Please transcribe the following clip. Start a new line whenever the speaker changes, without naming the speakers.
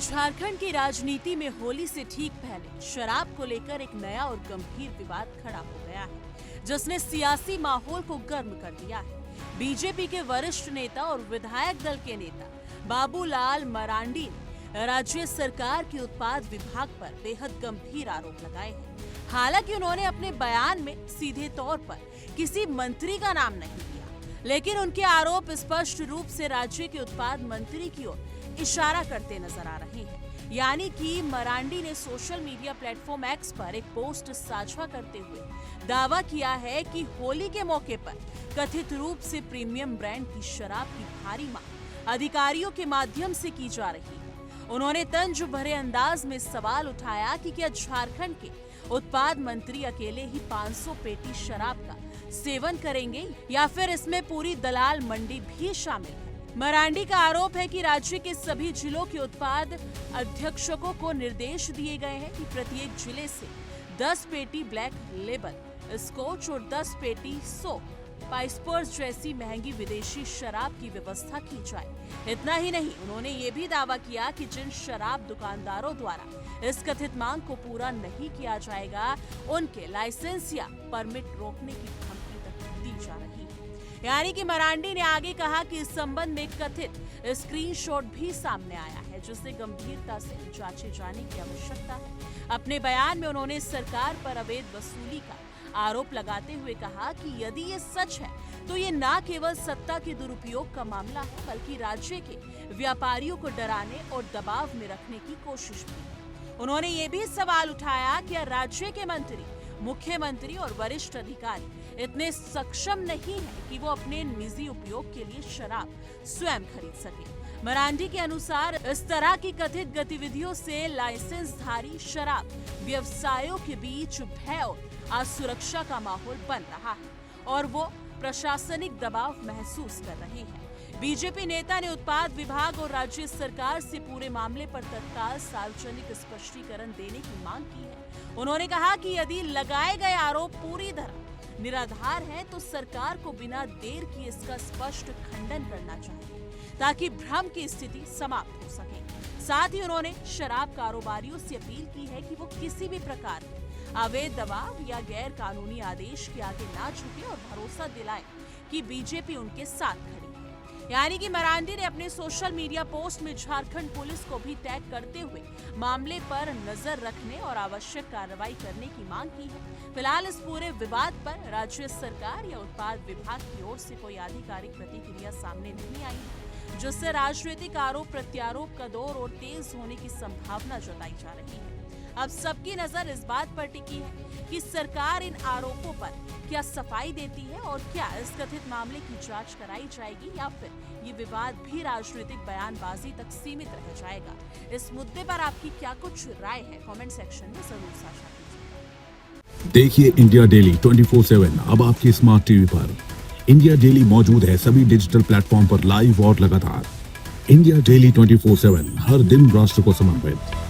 झारखंड की राजनीति में होली से ठीक पहले शराब को लेकर एक नया और गंभीर विवाद खड़ा हो गया है, जिसने सियासी माहौल को गर्म कर दिया है। बीजेपी के वरिष्ठ नेता और विधायक दल के नेता बाबूलाल मरांडी ने राज्य सरकार के उत्पाद विभाग पर बेहद गंभीर आरोप लगाए हैं। हालांकि उन्होंने अपने बयान में सीधे तौर पर किसी मंत्री का नाम नहीं लिया, लेकिन उनके आरोप स्पष्ट रूप से राज्य के उत्पाद मंत्री की ओर इशारा करते नजर आ रहे हैं। यानी कि मरांडी ने सोशल मीडिया प्लेटफॉर्म एक्स पर एक पोस्ट साझा करते हुए दावा किया है कि होली के मौके पर कथित रूप से प्रीमियम ब्रांड की शराब की भारी मांग अधिकारियों के माध्यम से की जा रही है। उन्होंने तंज भरे अंदाज में सवाल उठाया कि क्या झारखंड के उत्पाद मंत्री अकेले ही 500 पेटी शराब का सेवन करेंगे या फिर इसमें पूरी दलाल मंडी भी शामिल है। मरांडी का आरोप है कि राज्य के सभी जिलों के उत्पाद अधीक्षकों को निर्देश दिए गए हैं कि प्रत्येक जिले से 10 पेटी ब्लैक लेबल स्कॉच और 10 पेटी सो पाइस्पर्स जैसी महंगी विदेशी शराब की व्यवस्था की जाए। इतना ही नहीं, उन्होंने ये भी दावा किया कि जिन शराब दुकानदारों द्वारा इस कथित मांग को पूरा नहीं किया जाएगा, उनके लाइसेंस या परमिट रोकने की धमकी तक दी जा रही है। यानी कि मरांडी ने आगे कहा कि इस संबंध में कथित स्क्रीनशॉट भी सामने आया है, जिसे गंभीरता से जांचे जाने की आवश्यकता है। अपने बयान में उन्होंने सरकार पर अवैध वसूली का आरोप लगाते हुए कहा कि यदि ये सच है तो ये न केवल सत्ता के दुरुपयोग का मामला है, बल्कि राज्य के व्यापारियों को डराने और दबाव में रखने की कोशिश भी है। उन्होंने ये भी सवाल उठाया कि राज्य के मंत्री, मुख्यमंत्री और वरिष्ठ अधिकारी इतने सक्षम नहीं है कि वो अपने निजी उपयोग के लिए शराब स्वयं खरीद सके। मरांडी के अनुसार इस तरह की कथित गतिविधियों से लाइसेंसधारी शराब व्यवसायों के बीच भय और असुरक्षा का माहौल बन रहा है और वो प्रशासनिक दबाव महसूस कर रहे हैं। बीजेपी नेता ने उत्पाद विभाग और राज्य सरकार से पूरे मामले पर तत्काल सार्वजनिक स्पष्टीकरण देने की मांग की है। उन्होंने कहा कि यदि लगाए गए आरोप पूरी तरह निराधार हैं, तो सरकार को बिना देर किए इसका स्पष्ट खंडन करना चाहिए, ताकि भ्रम की स्थिति समाप्त हो सके। साथ ही उन्होंने शराब कारोबारियों से अपील की है कि वो किसी भी प्रकार के अवैध दबाव या गैर कानूनी आदेश के आगे ना झुके और भरोसा दिलाए कि बीजेपी उनके साथ खड़ी है। यानी कि मरांडी ने अपने सोशल मीडिया पोस्ट में झारखंड पुलिस को भी टैग करते हुए मामले पर नजर रखने और आवश्यक कार्रवाई करने की मांग की है। फिलहाल इस पूरे विवाद पर राज्य सरकार या उत्पाद विभाग की ओर से कोई आधिकारिक प्रतिक्रिया सामने नहीं आई है, जिससे राजनीतिक आरोप प्रत्यारोप का दौर और तेज होने की संभावना जताई जा रही है। अब सबकी नजर इस बात पर टिकी है कि सरकार इन आरोपों पर क्या सफाई देती है और क्या इस कथित मामले की जांच कराई जाएगी या फिर ये विवाद भी राजनीतिक बयानबाजी तक सीमित रह जाएगा। इस मुद्दे पर आपकी क्या कुछ राय है, कमेंट सेक्शन में जरूर साझा कीजिए।
देखिए इंडिया डेली 24/7 अब आपकी स्मार्ट टीवी पर। इंडिया डेली मौजूद है सभी डिजिटल प्लेटफॉर्म पर लाइव और लगातार। इंडिया डेली 24/7 हर दिन राष्ट्र को समर्पित।